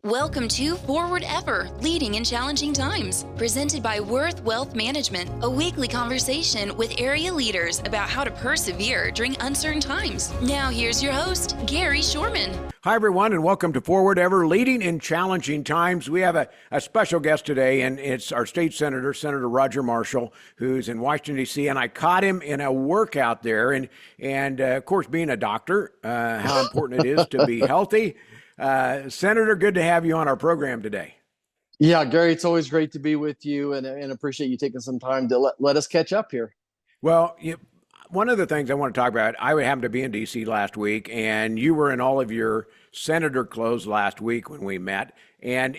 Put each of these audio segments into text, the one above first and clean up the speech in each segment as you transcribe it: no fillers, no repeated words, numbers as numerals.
Welcome to Forward Ever, Leading in Challenging Times, presented by Worth Wealth Management, a weekly conversation with area leaders about how to persevere during uncertain times. Now here's your host, Gary Shorman. Hi, everyone, and welcome to Forward Ever, Leading in Challenging Times. We have a special guest today, and it's our state senator, Senator Roger Marshall, who's in Washington, D.C., and I caught him in a workout there, and of course, being a doctor, how important it is to be healthy. Senator, good to have you on our program today. Yeah, Gary, it's always great to be with you, and appreciate you taking some time to let us catch up here. Well, one of the things I want to talk about, I happened to be in D.C. last week, and you were in all of your senator clothes last week when we met, and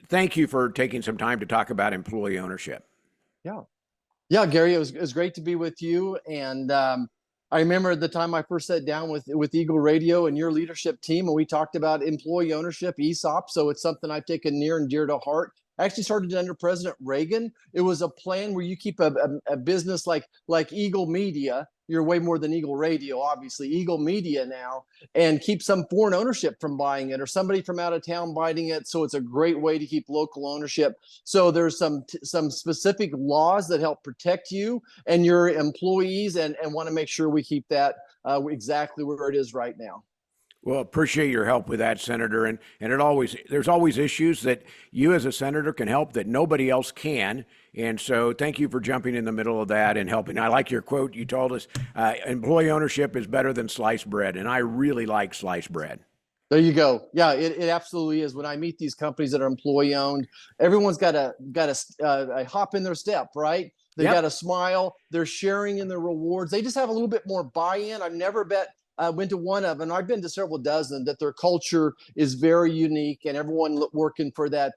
thank you for taking some time to talk about employee ownership. Yeah, Gary, it was great to be with you, and I remember the time I first sat down with Eagle Radio and your leadership team, and we talked about employee ownership, ESOP. So it's something I've taken near and dear to heart. I actually started under President Reagan. It was a plan where you keep a business like Eagle Media. You're way more than Eagle Radio, obviously. Eagle Media now, and keep some foreign ownership from buying it or somebody from out of town buying it. So it's a great way to keep local ownership. So there's some specific laws that help protect you and your employees, and want to make sure we keep that exactly where it is right now. Well, appreciate your help with that, Senator. And there's always issues that you as a senator can help that nobody else can. And so thank you for jumping in the middle of that and helping. I like your quote. You told us employee ownership is better than sliced bread. And I really like sliced bread. There you go. Yeah, it absolutely is. When I meet these companies that are employee owned, everyone's got a hop in their step, right? They got a smile. They're sharing in their rewards. They just have a little bit more buy-in. I've never went to one of them, and I've been to several dozen, that their culture is very unique, and everyone working for that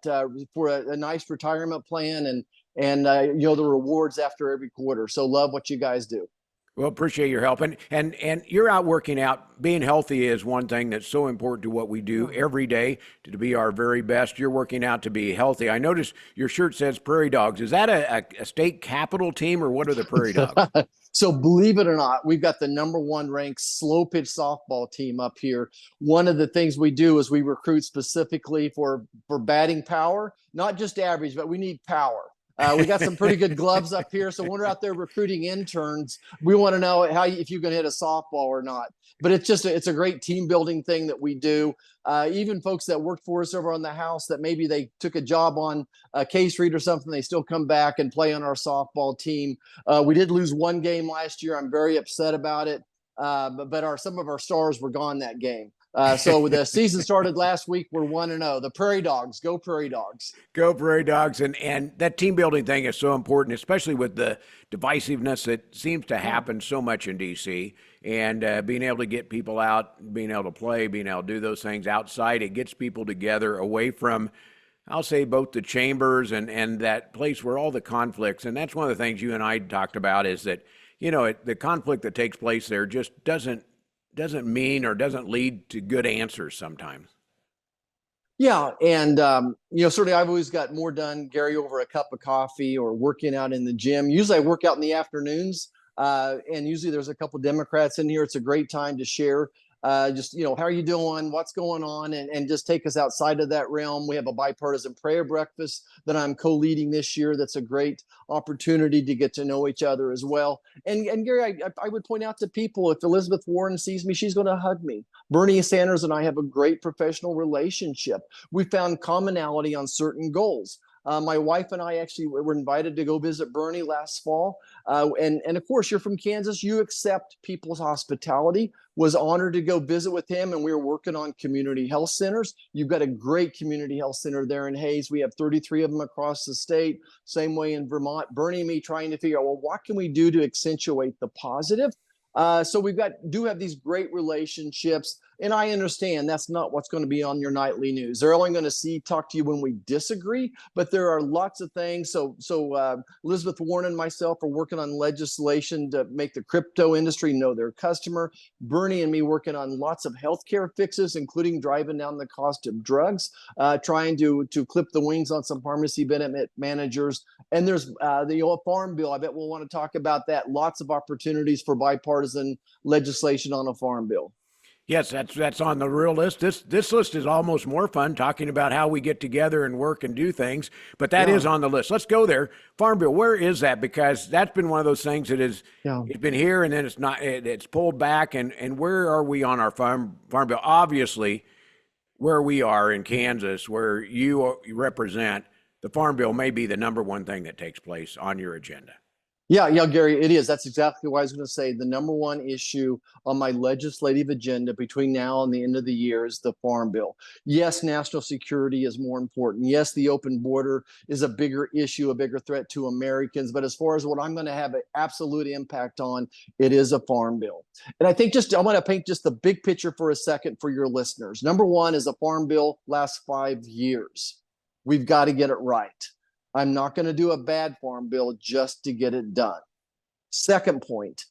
for a nice retirement plan and the rewards after every quarter. So love what you guys do. Well, appreciate your help. And you're out working out. Being healthy is one thing that's so important to what we do every day to be our very best. You're working out to be healthy. I noticed your shirt says Prairie Dogs. Is that a state capital team, or what are the Prairie Dogs? So believe it or not, we've got the #1 ranked slow pitch softball team up here. One of the things we do is we recruit specifically for batting power, not just average, but we need power. We got some pretty good gloves up here. So when we're out there recruiting interns, we want to know if you can hit a softball or not. But it's a great team building thing that we do. Even folks that work for us over on the house that maybe they took a job on K-Street or something, they still come back and play on our softball team. We did lose one game last year. I'm very upset about it. But some of our stars were gone that game. So the season started last week. We're 1-0. The Prairie Dogs, go Prairie Dogs. Go Prairie Dogs. And that team building thing is so important, especially with the divisiveness that seems to happen so much in D.C. And being able to get people out, being able to play, being able to do those things outside, it gets people together away from, I'll say, both the chambers and that place where all the conflicts. And that's one of the things you and I talked about is that, the conflict that takes place there just doesn't mean or doesn't lead to good answers sometimes. Yeah. And, certainly I've always got more done, Gary, over a cup of coffee or working out in the gym. Usually I work out in the afternoons, and usually there's a couple of Democrats in here. It's a great time to share how are you doing? What's going on? And just take us outside of that realm. We have a bipartisan prayer breakfast that I'm co-leading this year. That's a great opportunity to get to know each other as well. And Gary, I would point out to people, if Elizabeth Warren sees me, she's going to hug me. Bernie Sanders and I have a great professional relationship. We found commonality on certain goals. My wife and I actually were invited to go visit Bernie last fall. And of course, you're from Kansas. You accept people's hospitality. Was honored to go visit with him. And we were working on community health centers. You've got a great community health center there in Hayes. We have 33 of them across the state. Same way in Vermont. Bernie and me trying to figure out, well, what can we do to accentuate the positive? So we do have these great relationships. And I understand that's not what's going to be on your nightly news. They're only going to talk to you when we disagree, but there are lots of things. So Elizabeth Warren and myself are working on legislation to make the crypto industry know their customer. Bernie and me working on lots of healthcare fixes, including driving down the cost of drugs, trying to clip the wings on some pharmacy benefit managers. And there's the farm bill. I bet we'll want to talk about that. Lots of opportunities for bipartisan legislation on a farm bill. Yes, that's on the real list. This list is almost more fun, talking about how we get together and work and do things, but that is Yeah, on the list. Let's go there. Farm Bill, where is that? Because that's been one of those things that is, yeah. it's been here and then it's pulled back, and where are we on our Farm Bill? Obviously, where we are in Kansas, where you represent, the Farm Bill may be the number one thing that takes place on your agenda. Yeah, yeah, Gary, it is. That's exactly what I was going to say. The number one issue on my legislative agenda between now and the end of the year is the Farm Bill. Yes, national security is more important. Yes, the open border is a bigger issue, a bigger threat to Americans. But as far as what I'm going to have an absolute impact on, it is a Farm Bill. And I think I want to paint just the big picture for a second for your listeners. Number one is a Farm Bill lasts 5 years. We've got to get it right. I'm not going to do a bad Farm Bill just to get it done. Second point,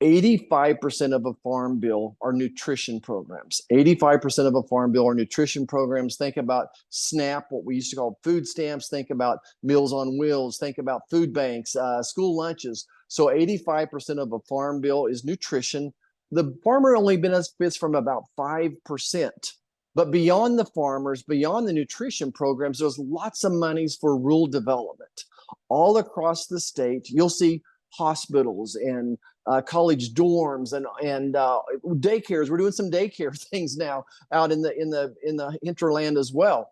85% of a Farm Bill are nutrition programs. 85% of a Farm Bill are nutrition programs. Think about SNAP, what we used to call food stamps. Think about Meals on Wheels. Think about food banks, school lunches. So 85% of a Farm Bill is nutrition. The farmer only benefits from about 5%. But beyond the farmers, beyond the nutrition programs, there's lots of monies for rural development. All across the state, you'll see hospitals and college dorms and daycares. We're doing some daycare things now out in the hinterland as well.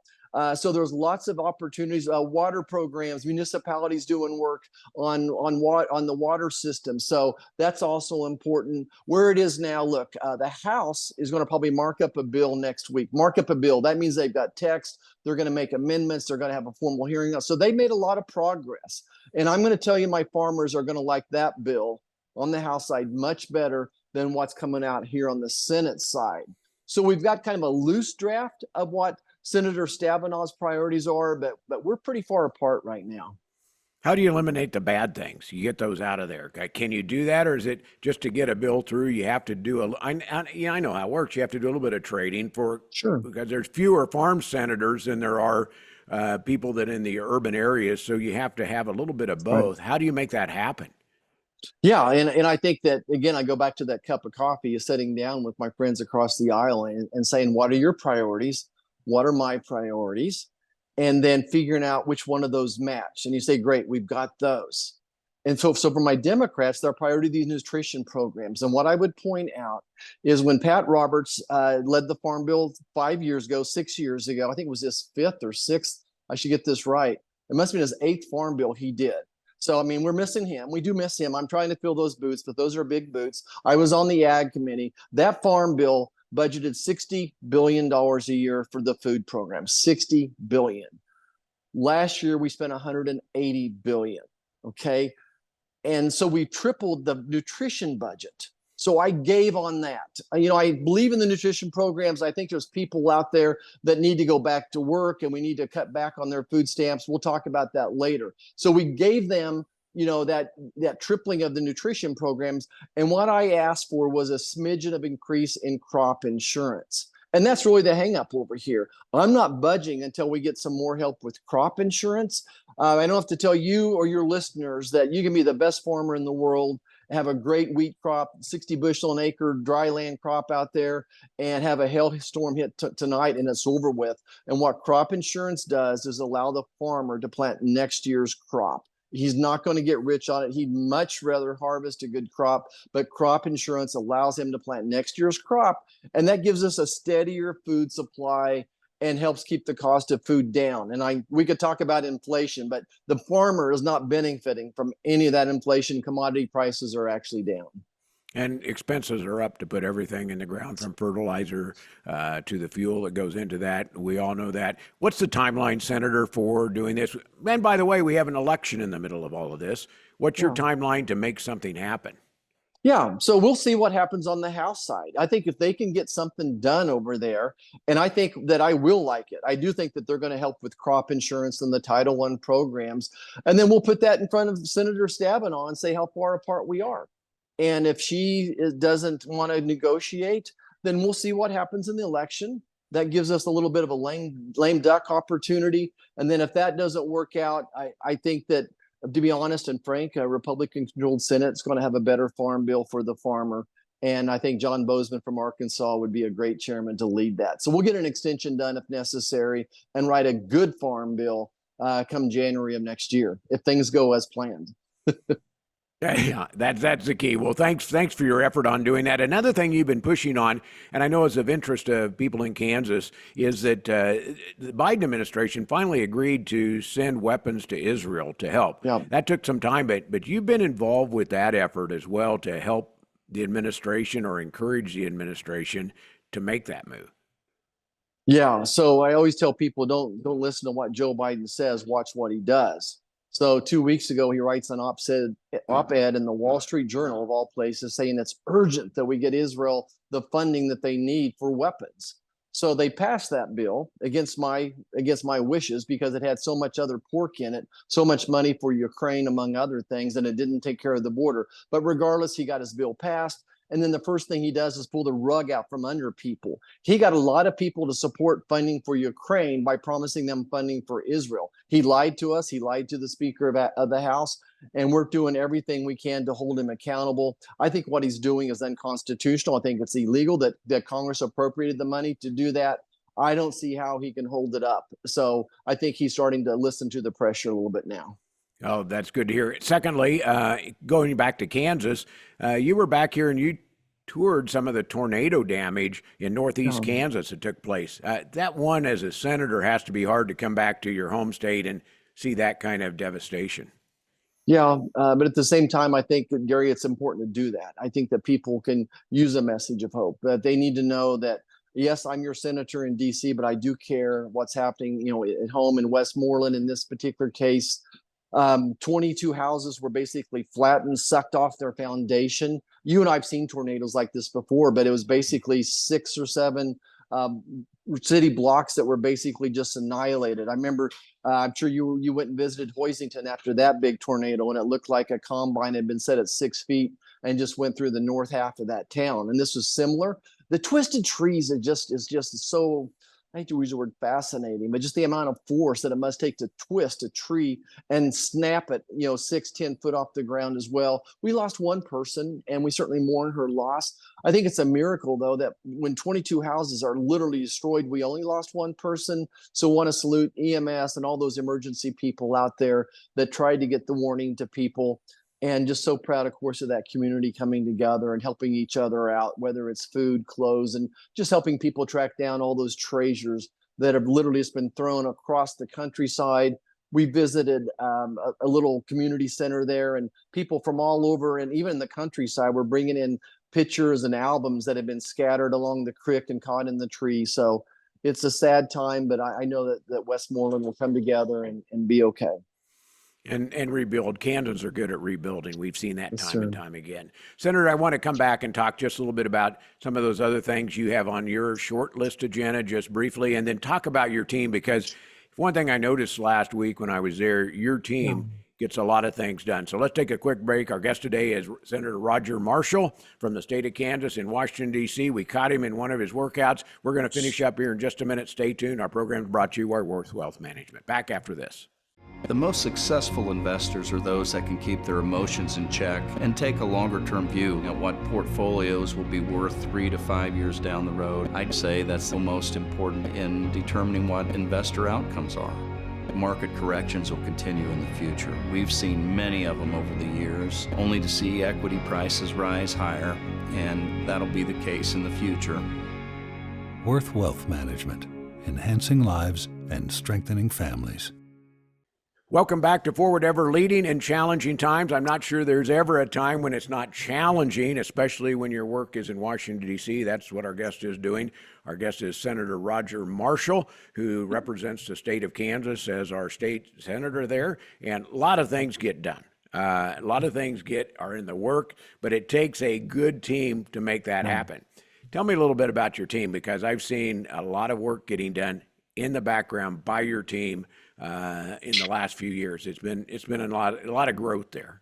So there's lots of opportunities, water programs, municipalities doing work on the water system. So that's also important. Where it is now, look, the House is going to probably mark up a bill next week. Mark up a bill. That means they've got text. They're going to make amendments. They're going to have a formal hearing. So they made a lot of progress. And I'm going to tell you, my farmers are going to like that bill on the House side much better than what's coming out here on the Senate side. So we've got kind of a loose draft of what Senator Stabenow's priorities are, but we're pretty far apart right now. How do you eliminate the bad things? You get those out of there. Can you do that, or is it just to get a bill through? You have to do I know how it works. You have to do a little bit of trading Sure. because there's fewer farm senators than there are people that in the urban areas. So you have to have a little bit of both. Right. How do you make that happen? Yeah, and I think that, again, I go back to that cup of coffee, is sitting down with my friends across the aisle and saying, what are your priorities? What are my priorities? And then figuring out which one of those match. And you say, great, we've got those. And so for my Democrats, their priority, these nutrition programs. And what I would point out is when Pat Roberts led the Farm Bill 5 years ago, 6 years ago, I think it was his fifth or sixth, I should get this right. It must have been his eighth Farm Bill he did. So, I mean, we're missing him. We do miss him. I'm trying to fill those boots, but those are big boots. I was on the Ag Committee. That Farm Bill budgeted $60 billion a year for the food program, $60 billion. Last year, we spent $180 billion, okay? And so we tripled the nutrition budget. So I gave on that. You know, I believe in the nutrition programs. I think there's people out there that need to go back to work and we need to cut back on their food stamps. We'll talk about that later. So we gave them, you know, that tripling of the nutrition programs. And what I asked for was a smidgen of increase in crop insurance. And that's really the hang up over here. I'm not budging until we get some more help with crop insurance. I don't have to tell you or your listeners that you can be the best farmer in the world, have a great wheat crop, 60 bushel an acre dry land crop out there, and have a hailstorm hit tonight and it's over with. And what crop insurance does is allow the farmer to plant next year's crop. He's not going to get rich on it. He'd much rather harvest a good crop, but crop insurance allows him to plant next year's crop. And that gives us a steadier food supply and helps keep the cost of food down. And we could talk about inflation, but the farmer is not benefiting from any of that inflation. Commodity prices are actually down. And expenses are up to put everything in the ground, from fertilizer to the fuel that goes into that. We all know that. What's the timeline, Senator, for doing this? And by the way, we have an election in the middle of all of this. What's your timeline to make something happen? Yeah, so we'll see what happens on the House side. I think if they can get something done over there, and I think that I will like it. I do think that they're going to help with crop insurance and the Title I programs. And then we'll put that in front of Senator Stabenow and say how far apart we are. And if she doesn't want to negotiate, then we'll see what happens in the election. That gives us a little bit of a lame duck opportunity. And then if that doesn't work out, I think that, to be honest and frank, a Republican-controlled Senate is going to have a better farm bill for the farmer. And I think John Bozeman from Arkansas would be a great chairman to lead that. So we'll get an extension done if necessary and write a good farm bill come January of next year if things go as planned. Yeah, that's the key. Well, thanks for your effort on doing that. Another thing you've been pushing on, and I know is of interest to people in Kansas, is that the Biden administration finally agreed to send weapons to Israel to help. Yeah. That took some time, but you've been involved with that effort as well to help the administration or encourage the administration to make that move. Yeah. So I always tell people don't listen to what Joe Biden says, watch what he does. So 2 weeks ago, he writes an op-ed in the Wall Street Journal of all places saying it's urgent that we get Israel the funding that they need for weapons. So they passed that bill against my wishes because it had so much other pork in it, so much money for Ukraine, among other things, and it didn't take care of the border. But regardless, he got his bill passed. And then the first thing he does is pull the rug out from under people. He got a lot of people to support funding for Ukraine by promising them funding for Israel. He lied to us. He lied to the Speaker of the House. And we're doing everything we can to hold him accountable. I think what he's doing is unconstitutional. I think it's illegal that Congress appropriated the money to do that. I don't see how he can hold it up. So I think he's starting to listen to the pressure a little bit now. Oh, that's good to hear. Secondly, going back to Kansas, you were back here and you toured some of the tornado damage in northeast Kansas that took place. That one, as a senator, has to be hard to come back to your home state and see that kind of devastation. Yeah, but at the same time, I think that, Gary, it's important to do that. I think that people can use a message of hope, that they need to know that, yes, I'm your senator in D.C., but I do care what's happening, at home in Westmoreland. In this particular case, 22 houses were basically flattened, sucked off their foundation. You and I have seen tornadoes like this before, but it was basically 6 or 7 city blocks that were basically just annihilated. I remember, I'm sure you went and visited Hoisington after that big tornado, and it looked like a combine had been set at 6 feet and just went through the north half of that town. And this was similar. The twisted trees is just so, I hate to use the word fascinating, but just the amount of force that it must take to twist a tree and snap it, 6-10 foot off the ground as well. We lost one person and we certainly mourn her loss. I think it's a miracle, though, that when 22 houses are literally destroyed, we only lost one person. So I want to salute EMS and all those emergency people out there that tried to get the warning to people. And just so proud, of course, of that community coming together and helping each other out, whether it's food, clothes, and just helping people track down all those treasures that have literally just been thrown across the countryside. We visited a little community center there, and people from all over, and even the countryside, were bringing in pictures and albums that have been scattered along the creek and caught in the tree. So it's a sad time, but I know that Westmoreland will come together and be okay. And rebuild. Kansans are good at rebuilding. We've seen that Yes, time and sir. time again. Senator, I want to come back and talk just a little bit about some of those other things you have on your short list agenda, just briefly, and then talk about your team, because one thing I noticed last week when I was there, your team gets a lot of things done. So let's take a quick break. Our guest today is Senator Roger Marshall from the state of Kansas in Washington, D.C. We caught him in one of his workouts. We're going to finish up here in just a minute. Stay tuned. Our program is brought to you by Worth Wealth Management. Back after this. The most successful investors are those that can keep their emotions in check and take a longer-term view at what portfolios will be worth 3 to 5 years down the road. I'd say that's the most important in determining what investor outcomes are. Market corrections will continue in the future. We've seen many of them over the years, only to see equity prices rise higher, and that'll be the case in the future. Worth Wealth Management, enhancing lives and strengthening families. Welcome back to Forward Ever, leading in challenging times. I'm not sure there's ever a time when it's not challenging, especially when your work is in Washington, D.C. That's what our guest is doing. Our guest is Senator Roger Marshall, who represents the state of Kansas as our state senator there. And a lot of things get done. A lot of things are in the work, but it takes a good team to make that happen. Tell me a little bit about your team, because I've seen a lot of work getting done in the background by your team in the last few years. It's been a lot of growth there.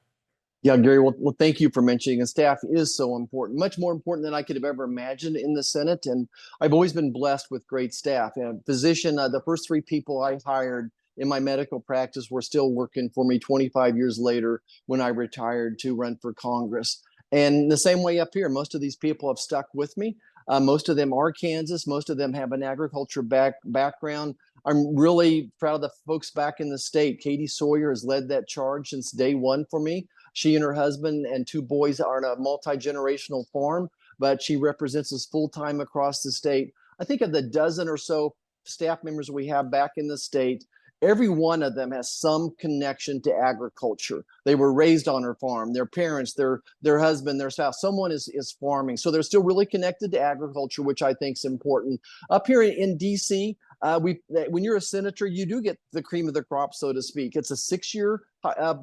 Yeah, Gary, well, thank you for mentioning, and staff is so important, much more important than I could have ever imagined in the Senate. And I've always been blessed with great staff. Physician, the first 3 people I hired in my medical practice were still working for me 25 years later when I retired to run for Congress. And the same way up here, most of these people have stuck with me. Most of them are Kansas. Most of them have an agriculture background. I'm really proud of the folks back in the state. Katie Sawyer has led that charge since day one for me. She and her husband and 2 boys are on a multi-generational farm, but she represents us full-time across the state. I think of the dozen or so staff members we have back in the state, every one of them has some connection to agriculture. They were raised on her farm. Their parents, their husband, their spouse, someone is farming. So they're still really connected to agriculture, which I think is important. Up here in DC, when you're a senator, you do get the cream of the crop, so to speak. It's a 6-year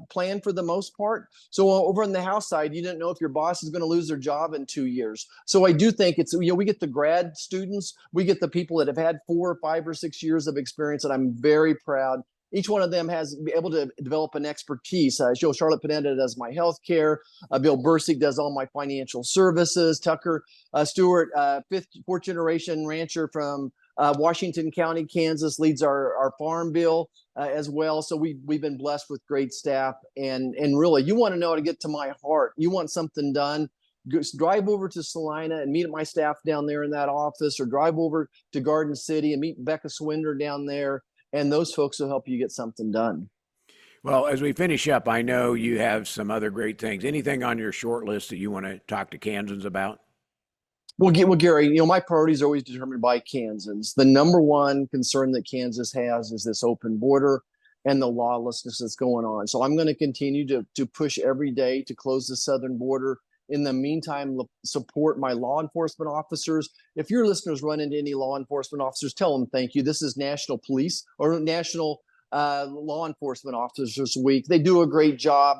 plan for the most part. So over on the House side, you didn't know if your boss is going to lose their job in 2 years. So I do think it's, we get the grad students, we get the people that have had 4 or 5 or 6 years of experience, and I'm very proud. Each one of them has been able to develop an expertise. Charlotte Pineda does my healthcare. Bill Bursick does all my financial services. Tucker Stewart, 4th generation rancher from Washington County, Kansas, leads our farm bill as well. So we've been blessed with great staff. And really, you want to know how to get to my heart. You want something done, drive over to Salina and meet my staff down there in that office, or drive over to Garden City and meet Becca Swinder down there. And those folks will help you get something done. Well, as we finish up, I know you have some other great things. Anything on your short list that you want to talk to Kansans about? Well, Gary, my priorities are always determined by Kansans. The number one concern that Kansas has is this open border and the lawlessness that's going on. So I'm going to continue to push every day to close the southern border. In the meantime, support my law enforcement officers. If your listeners run into any law enforcement officers, tell them thank you. This is National Police or National Law Enforcement Officers Week. They do a great job.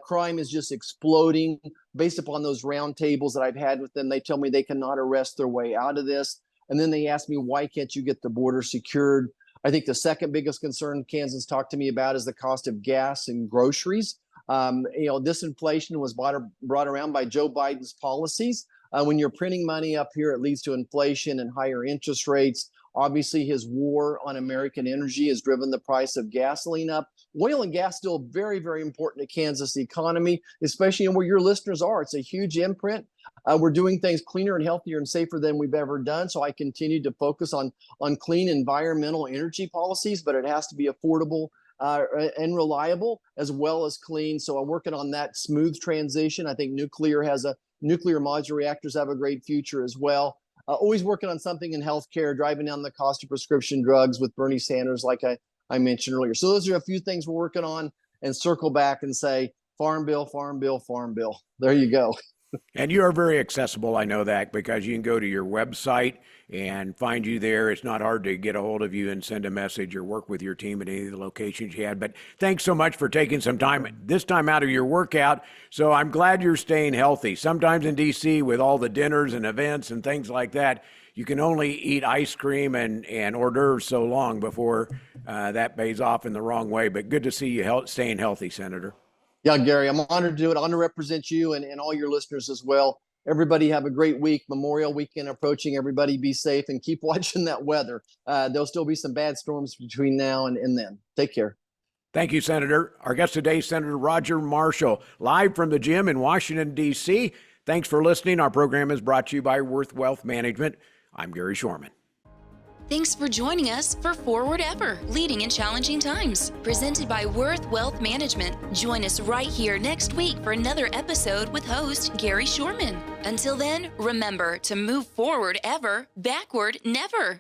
Crime is just exploding. Based upon those roundtables that I've had with them, they tell me they cannot arrest their way out of this. And then they ask me, why can't you get the border secured? I think the second biggest concern Kansans talk to me about is the cost of gas and groceries. This inflation was brought around by Joe Biden's policies. When you're printing money up here, it leads to inflation and higher interest rates. Obviously, his war on American energy has driven the price of gasoline up. Oil and gas still very, very important to Kansas economy, especially in where your listeners are. It's a huge imprint. We're doing things cleaner and healthier and safer than we've ever done. So I continue to focus on clean environmental energy policies, but it has to be affordable and reliable as well as clean. So I'm working on that smooth transition. I think nuclear modular reactors have a great future as well. Always working on something in healthcare, driving down the cost of prescription drugs with Bernie Sanders, like I mentioned earlier. So those are a few things we're working on, and circle back and say, Farm Bill, Farm Bill, Farm Bill. There you go. And you are very accessible. I know that because you can go to your website and find you there. It's not hard to get a hold of you and send a message or work with your team at any of the locations you had. But thanks so much for taking some time, this time out of your workout. So I'm glad you're staying healthy. Sometimes in DC with all the dinners and events and things like that, you can only eat ice cream and hors d'oeuvres so long before that pays off in the wrong way. But good to see you staying healthy, Senator. Yeah, Gary, I'm honored to do it. I want to represent you and all your listeners as well. Everybody have a great week. Memorial Weekend approaching. Everybody be safe and keep watching that weather. There'll still be some bad storms between now and then. Take care. Thank you, Senator. Our guest today, Senator Roger Marshall, live from the gym in Washington, D.C. Thanks for listening. Our program is brought to you by Worth Wealth Management. I'm Gary Shorman. Thanks for joining us for Forward Ever, Leading in Challenging Times, presented by Worth Wealth Management. Join us right here next week for another episode with host Gary Shorman. Until then, remember to move forward ever, backward never.